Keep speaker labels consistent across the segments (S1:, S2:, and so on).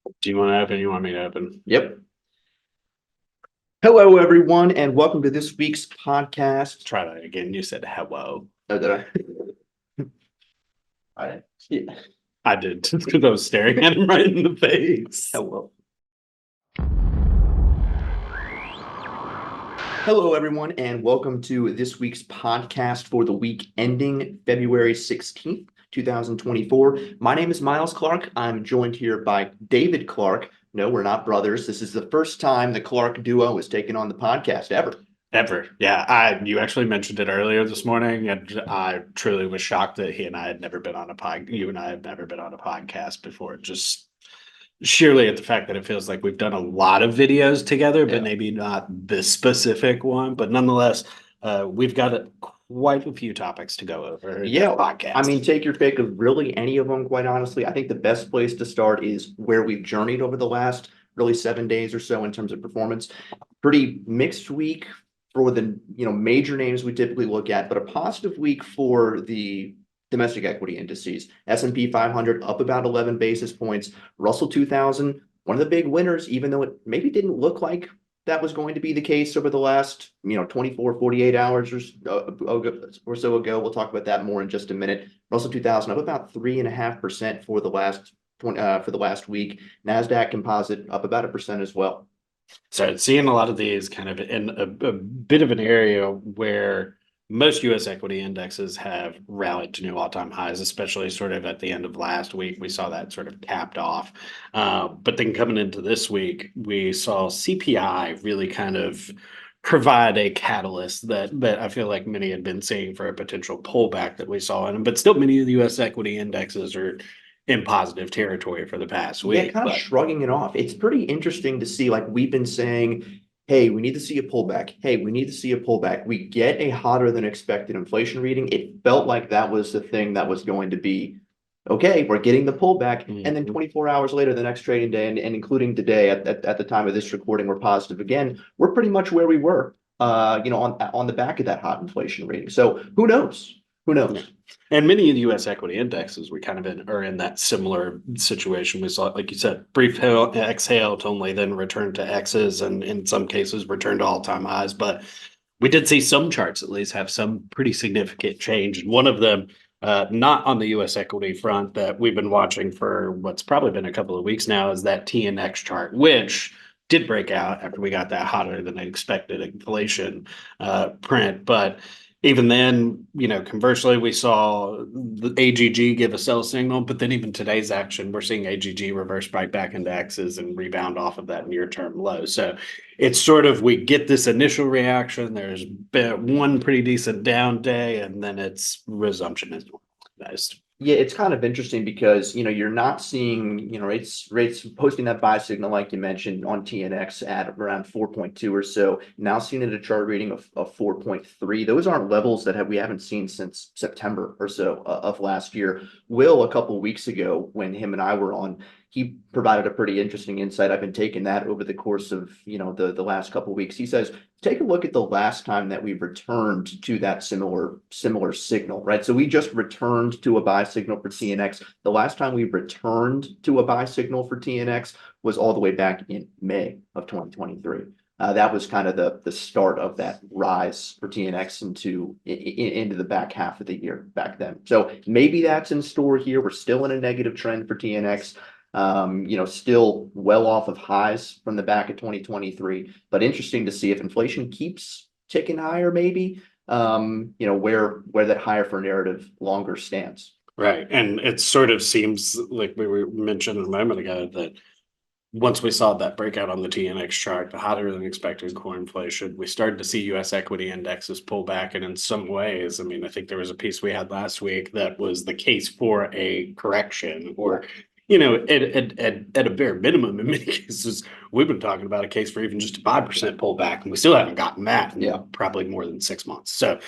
S1: Do you want to open? You want me to open?
S2: Yep. Hello, everyone, and welcome to this week's podcast.
S1: Try that again. You said hello.
S2: Oh, did I? I yeah.
S1: I did because I was staring at him right in the face.
S2: Hello. Hello, everyone, and welcome to this week's podcast for the week ending February 16th, 2024. My name is Miles Clark. I'm joined here by David Clark. No, we're not brothers. This is the first time the Clark duo has taken on the podcast ever.
S1: Ever. Yeah. You actually mentioned it earlier this morning, and I truly was shocked that he and I had never been on a you and I have never been on a podcast before. Just surely at the fact that it feels like we've done a lot of videos together, but
S2: Yeah.
S1: maybe not this specific one. But nonetheless, we've got quite a few topics to go over in this
S2: Yeah, I
S1: podcast.
S2: mean, take your pick of really any of them, quite honestly. I think the best place to start is where we've journeyed over the last really 7 days or so in terms of performance. Pretty mixed week for the major names we typically look at, but a positive week for the domestic equity indices. S&P 500 up about 11 basis points. Russell 2000, one of the big winners, even though it maybe didn't look like that was going to be the case over the last 24 48 hours or so ago. We'll talk about that more in just a minute. Russell 2000 up about 3.5% for the last week. Nasdaq Composite up about 1% as well.
S1: So seeing a lot of these kind of in a bit of an area where most U.S. equity indexes have rallied to new all-time highs, especially sort of at the end of last week. We saw that sort of capped off. But then coming into this week, we saw CPI really kind of provide a catalyst that I feel like many had been seeing for a potential pullback that we saw in them. But still, many of the U.S. equity indexes are in positive territory for the past
S2: Yeah,
S1: week.
S2: kind of
S1: But
S2: shrugging it off. It's pretty interesting to see, like we've been saying, hey, we need to see a pullback. Hey, we need to see a pullback. We get a hotter than expected inflation reading. It felt like that was the thing that was going to be okay, we're getting the pullback. And then 24 hours later, the next trading day, and including today at the time of this recording, we're positive again. We're pretty much where we were on the back of that hot inflation reading. So who knows? Who
S1: Yeah.
S2: knows?
S1: And many of the U.S. equity indexes, we kind of are in that similar situation. We saw, like you said, brief exhale to only then return to X's and in some cases return to all-time highs. But we did see some charts at least have some pretty significant change. And one of them, not on the U.S. equity front that we've been watching for what's probably been a couple of weeks now, is that TNX chart, which did break out after we got that hotter than expected inflation print. But even then, conversely, we saw the AGG give a sell signal, but then even today's action, we're seeing AGG reverse right back into X's and rebound off of that near-term low. So it's sort of we get this initial reaction. There's been one pretty decent down day, and then it's resumption is normalized.
S2: Yeah, it's kind of interesting because you're not seeing rates posting that buy signal like you mentioned on TNX at around 4.2 or so. Now seeing at a chart reading of 4.3. Those aren't levels that we haven't seen since September or so of last year. Will, a couple of weeks ago when him and I were on, he provided a pretty interesting insight. I've been taking that over the course of the last couple of weeks. He says, take a look at the last time that we returned to that similar signal, right? So we just returned to a buy signal for TNX. The last time we returned to a buy signal for TNX was all the way back in May of 2023. That was kind of the start of that rise for TNX into the back half of the year back then. So maybe that's in store here. We're still in a negative trend for TNX. Still well off of highs from the back of 2023, but interesting to see if inflation keeps ticking higher, maybe, where that higher for narrative longer stands.
S1: Right. And it sort of seems like we were mentioned a moment ago that once we saw that breakout on the TNX chart, the hotter than expected core inflation, we started to see U.S. equity indexes pull back. And in some ways, I mean, I think there was a piece we had last week that was the case for a correction or, at a bare minimum, in many cases, we've been talking about a case for even just a 5% pullback, and we still haven't gotten that in probably more than 6 months. So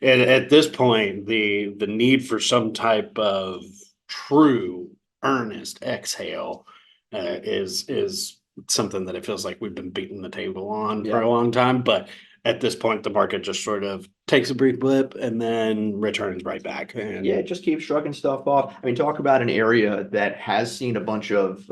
S1: at this point, the need for some type of true earnest exhale is something that it feels like we've been beating the table on for a long time. But at this point, the market just sort of takes a brief blip and then returns right back. And
S2: Yeah, just keep shrugging stuff off. I mean, talk about an area that has seen a bunch of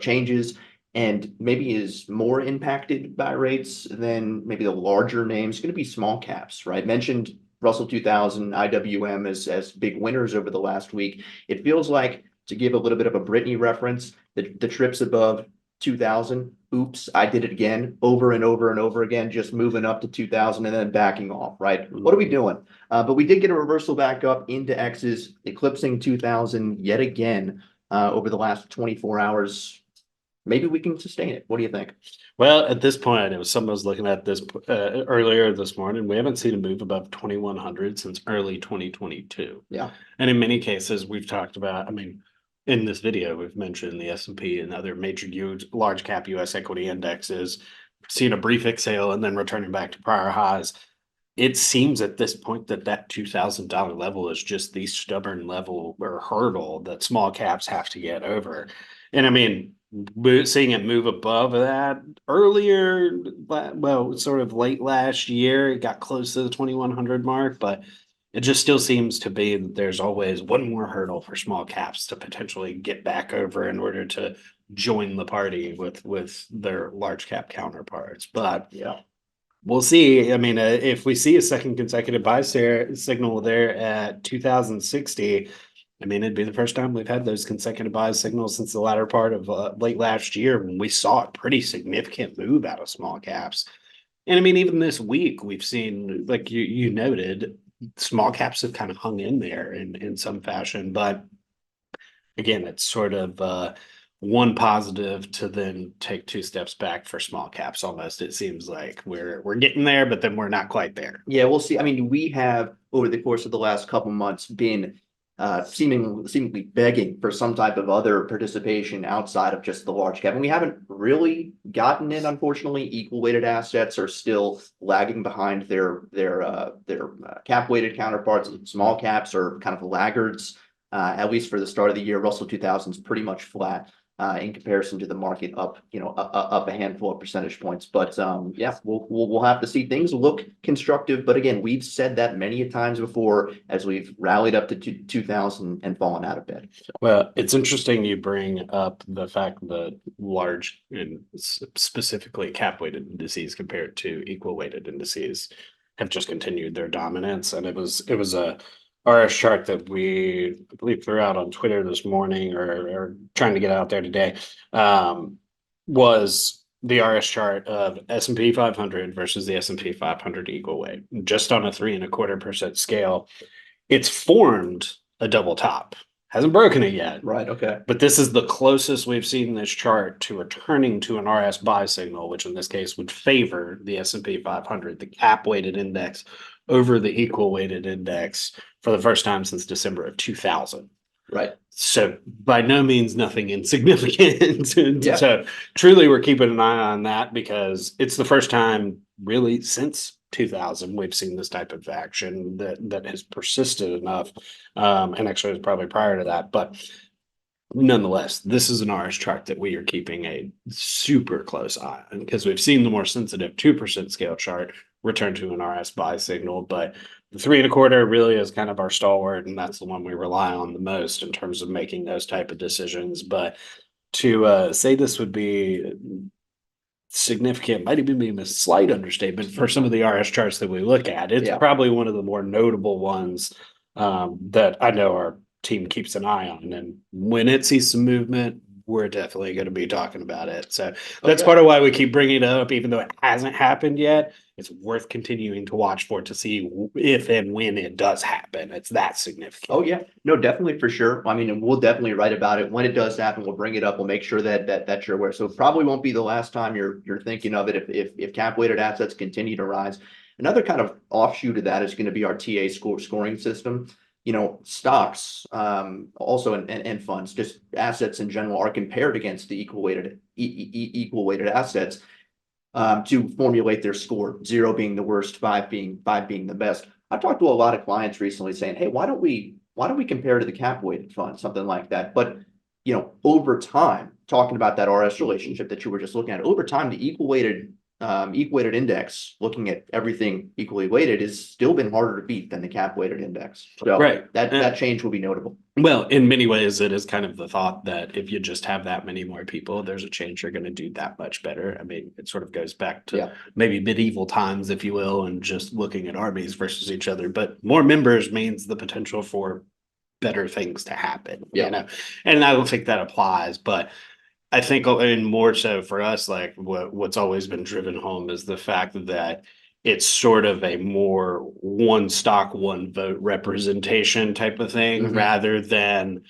S2: changes and maybe is more impacted by rates than maybe the larger names. Going to be small caps, right? Mentioned Russell 2000, IWM as big winners over the last week. It feels like, to give a little bit of a Britney reference, the trips above 2000. Oops, I did it again, over and over and over again, just moving up to 2000 and then backing off, right? What are we doing? But we did get a reversal back up into X's, eclipsing 2000 yet again over the last 24 hours. Maybe we can sustain it. What do you think?
S1: well, at this point, it was someone was looking at this earlier this morning. We haven't seen a move above 2100 since early 2022.
S2: Yeah.
S1: And in many cases, we've talked about, I mean, in this video, we've mentioned the S&P and other major large cap US equity indexes, seeing a brief exhale and then returning back to prior highs. It seems at this point that that $2,000 level is just the stubborn level or hurdle that small caps have to get over. And I mean, seeing it move above that earlier, well, sort of late last year, it got close to the 2100 mark, but it just still seems to be that there's always one more hurdle for small caps to potentially get back over in order to join the party with their large cap counterparts. But
S2: Yeah.
S1: we'll see. I mean, if we see a second consecutive buy signal there at 2060, I mean, it'd be the first time we've had those consecutive buy signals since the latter part of late last year when we saw a pretty significant move out of small caps. And I mean, even this week, we've seen, like you noted, small caps have kind of hung in there in some fashion. But again, it's sort of one positive to then take two steps back for small caps almost. It seems like we're getting there, but then we're not quite there.
S2: Yeah, we'll see. I mean, we have over the course of the last couple months been seemingly begging for some type of other participation outside of just the large cap. And we haven't really gotten it, unfortunately. Equal weighted assets are still lagging behind their cap weighted counterparts. Small caps are kind of laggards, at least for the start of the year. Russell 2000 is pretty much flat. In comparison to the market up, up a handful of percentage points. But yeah, we'll have to see. Things look constructive, but again, we've said that many times before as we've rallied up to 2000 and fallen out of bed. So.
S1: Well, it's interesting you bring up the fact that large and specifically cap weighted indices compared to equal weighted indices have just continued their dominance, and it was a RS chart that we, I believe, threw out on Twitter this morning or trying to get out there today, was the RS chart of S&P 500 versus the S&P 500 equal weight, just on a 3.25% scale. It's formed a double top, hasn't broken it yet.
S2: Right. Okay.
S1: But this is the closest we've seen this chart to returning to an RS buy signal, which in this case would favor the S&P 500, the cap weighted index, over the equal weighted index for the first time since December of 2000.
S2: Right.
S1: So by no means nothing insignificant.
S2: Yeah.
S1: So truly we're keeping an eye on that because it's the first time really since 2000 we've seen this type of action that has persisted enough. And actually it was probably prior to that, but nonetheless, this is an RS chart that we are keeping a super close eye on because we've seen the more sensitive 2% scale chart return to an RS buy signal, but the 3.25 really is kind of our stalwart, and that's the one we rely on the most in terms of making those type of decisions. But to say this would be significant might even be a slight understatement for some of the RS charts that we look at. It's probably one of the more notable ones that I know our team keeps an eye on, and when it sees some movement, we're definitely going to be talking about it. So that's part of why we keep bringing it up, even though it hasn't happened yet. It's worth continuing to watch for to see if and when it does happen. It's that significant.
S2: Oh yeah, no, definitely for sure. I mean, and we'll definitely write about it when it does happen. We'll bring it up. We'll make sure that you're aware. So it probably won't be the last time you're thinking of it if cap weighted assets continue to rise. Another kind of offshoot of that is going to be our TA scoring system. Stocks, also and funds, just assets in general are compared against the equal weighted assets to formulate their score. 0 being the worst, 5 being the best. I've talked to a lot of clients recently saying, "Hey, why don't we compare to the cap weighted fund, something like that?" But over time, talking about that RS relationship that you were just looking at, over time, the equal weighted equal weighted index, looking at everything equally weighted, has still been harder to beat than the cap weighted index. So
S1: Right.
S2: that change will be notable.
S1: Well, in many ways, it is kind of the thought that if you just have that many more people, there's a chance you're going to do that much better. I mean, it sort of goes back to maybe medieval times, if you will, and just looking at armies versus each other. But more members means the potential for better things to happen, you know, and I don't think that applies, but I think, and more so for us, like what's always been driven home is the fact that it's sort of a more one stock, one vote representation type of thing, rather than,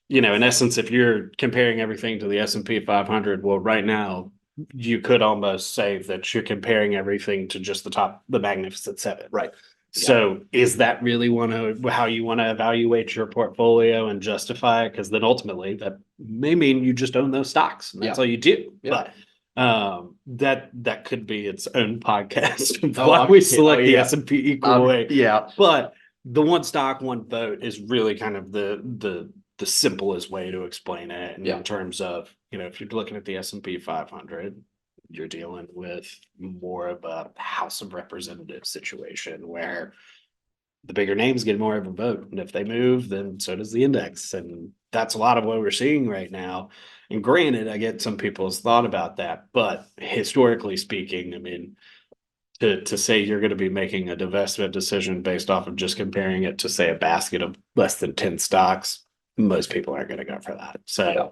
S1: you know, in essence, if you're comparing everything to the S&P 500, well, right now you could almost say that you're comparing everything to just the Magnificent Seven.
S2: Right.
S1: So is that really how you want to evaluate your portfolio and justify it? Because then ultimately that may mean you just own those stocks and that's all you do. But that could be its own podcast of why we select the S&P equal weight. But the one stock, one vote is really kind of the simplest way to explain it. And in terms of, you know, if you're looking at the S&P 500, you're dealing with more of a House of Representatives situation where the bigger names get more of a vote. And if they move, then so does the index. And that's a lot of what we're seeing right now. And granted, I get some people's thought about that, but historically speaking, I mean, to say you're going to be making a divestment decision based off of just comparing it to, say, a basket of less than 10 stocks, most people aren't going to go for that. So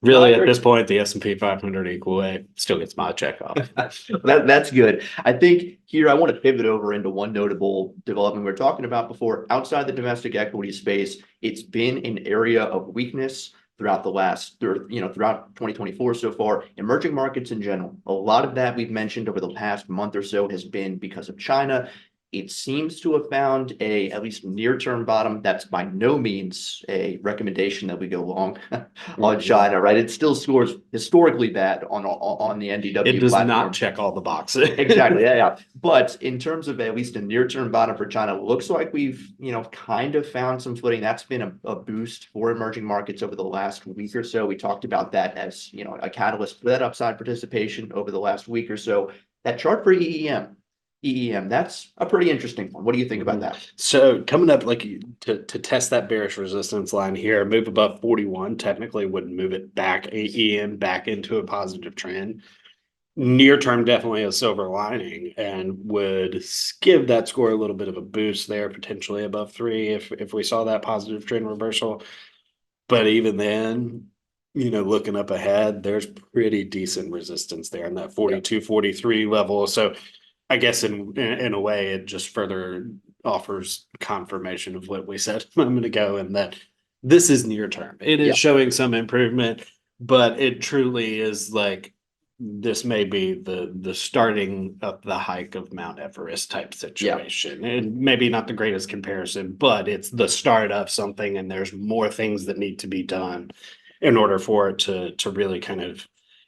S1: really, at this point, the S&P 500 equal weight still gets my check off.
S2: That's good. I think here I want to pivot over into one notable development we were talking about before. Outside the domestic equity space, it's been an area of weakness throughout throughout 2024 so far. Emerging markets in general, a lot of that we've mentioned over the past month or so has been because of China. It seems to have found a at least near-term bottom. That's by no means a recommendation that we go long on China, right? It still scores historically bad on the NDW.
S1: It does
S2: platform.
S1: Not check all the boxes.
S2: Exactly. Yeah. But in terms of at least a near-term bottom for China, looks like we've, kind of found some footing. That's been a boost for emerging markets over the last week or so. We talked about that as, a catalyst for that upside participation over the last week or so. That chart for EEM, that's a pretty interesting one. What do you think about that?
S1: So coming up, like to test that bearish resistance line here, move above 41 technically would move it back, EM back into a positive trend. Near term, definitely a silver lining and would give that score a little bit of a boost there, potentially above 3 if we saw that positive trend reversal. But even then, looking up ahead, there's pretty decent resistance there in that 42, 43 level. So I guess in a way, it just further offers confirmation of what we said a moment ago, and that this is near term. It is showing some improvement, but it truly is like this may be the starting of the hike of Mount Everest type situation, and maybe not the greatest comparison, but it's the start of something, and there's more things that need to be done in order for it to really kind of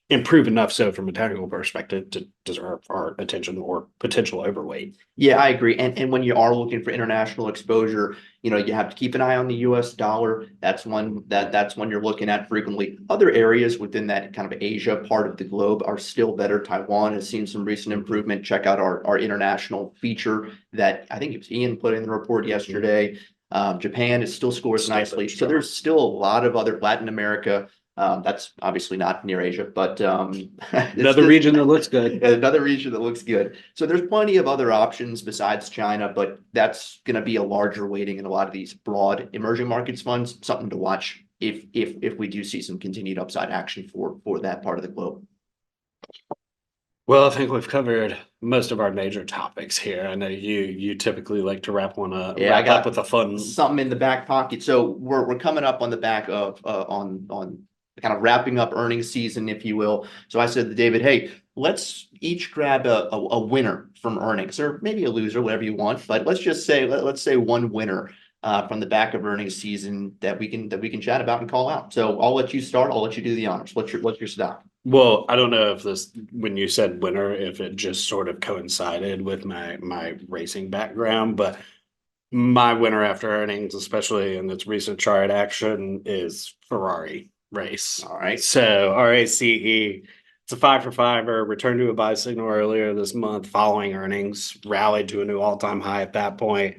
S1: improve enough so from a technical perspective to deserve our attention or potential overweight.
S2: Yeah, I agree. And when you are looking for international exposure, you have to keep an eye on the US dollar. That's one you're looking at frequently. Other areas within that kind of Asia part of the globe are still better. Taiwan has seen some recent improvement. Check out our international feature that I think it was Ian put in the report yesterday. Japan is still scores nicely. So there's still a lot of other Latin America. That's obviously not near Asia, but
S1: another region that looks good.
S2: Another region that looks good. So there's plenty of other options besides China, but that's going to be a larger weighting in a lot of these broad emerging markets funds. Something to watch if we do see some continued upside action for that part of the globe.
S1: Well, I think we've covered most of our major topics here. I know you typically like to wrap up with a fun
S2: something in the back pocket. So we're coming up on the back of on kind of wrapping up earnings season, if you will. So I said to David, hey, let's each grab a winner from earnings, or maybe a loser, whatever you want. But let's say one winner from the back of earnings season that we can chat about and call out. So I'll let you start. I'll let you do the honors. What's your stock?
S1: Well, I don't know if when you said winner, if it just sort of coincided with my racing background, but my winner after earnings, especially in its recent chart action, is Ferrari race.
S2: All right.
S1: So RACE, It's a 5 for 5er, returned to a buy signal earlier this month following earnings, rallied to a new all-time high at that point,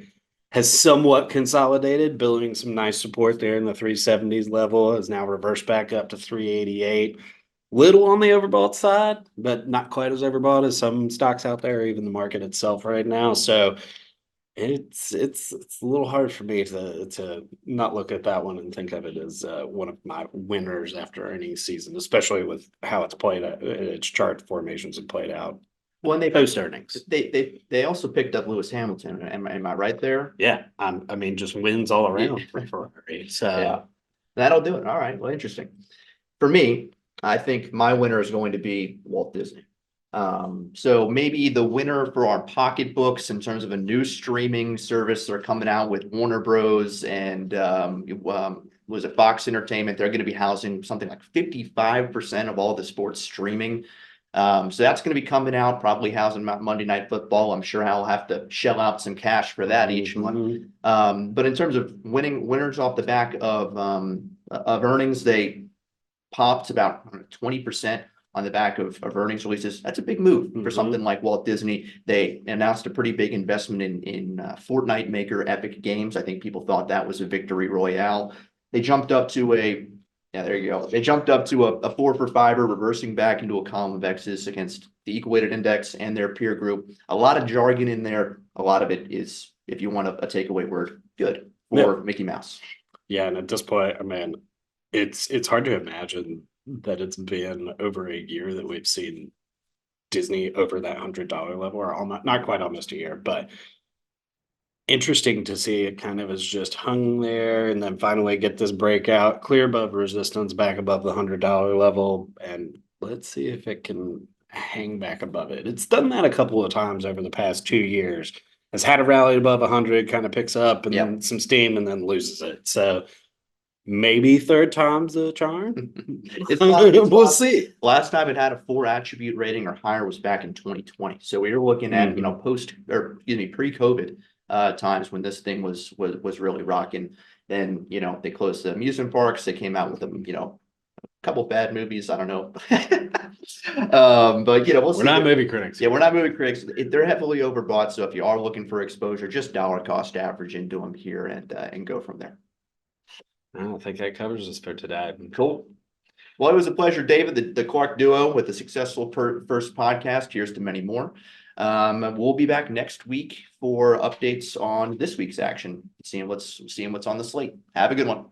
S1: has somewhat consolidated, building some nice support there in the 370s level, has now reversed back up to 388. Little on the overbought side, but not quite as overbought as some stocks out there, or even the market itself right now. So it's a little hard for me to not look at that one and think of it as one of my winners after earnings season, especially with how it's played out, its chart formations have played out
S2: When they
S1: post earnings.
S2: they also picked up Lewis Hamilton. Am I right there?
S1: Yeah, I mean, just wins all around for Ferrari. So
S2: Yeah, that'll do it. All right. Well, interesting. For me, I think my winner is going to be Walt Disney. So maybe the winner for our pocketbooks in terms of a new streaming service they're coming out with Warner Bros. And was it Fox Entertainment? They're going to be housing something like 55% of all the sports streaming. So that's going to be coming out, probably housing Monday Night Football. I'm sure I'll have to shell out some cash for that each month. But in terms of winners off the back of earnings, they popped about 20% on the back of earnings releases. That's a big move for something like Walt Disney. They announced a pretty big investment in Fortnite maker Epic Games. I think people thought that was a victory royale. They jumped up to there you go. They jumped up to a 4 for 5er, reversing back into a column of X's against the equal weighted index and their peer group. A lot of jargon in there. A lot of it is, if you want a takeaway word, good for Mickey Mouse.
S1: Yeah, and at this point, I mean, it's hard to imagine that it's been over a year that we've seen Disney over that $100 level, or almost, not quite almost a year, but interesting to see it kind of is just hung there and then finally get this breakout clear above resistance back above the $100 level. And let's see if it can hang back above it. It's done that a couple of times over the past 2 years. Has had a rally above 100, kind of picks up and then some steam and then loses it. So maybe third time's the charm. We'll see.
S2: Last time it had a 4 attribute rating or higher was back in 2020. So we were looking at, pre-COVID times when this thing was really rocking. Then, they closed the amusement parks. They came out with a couple bad movies. I don't know. But we'll see.
S1: We're not movie critics.
S2: Yeah, we're not movie critics. They're heavily overbought. So if you are looking for exposure, just dollar cost average into them here and go from there.
S1: I don't think that covers us for today.
S2: Cool. Well, it was a pleasure, David, the Clark duo with a successful first podcast. Here's to many more. We'll be back next week for updates on this week's action, seeing what's on the slate. Have a good one.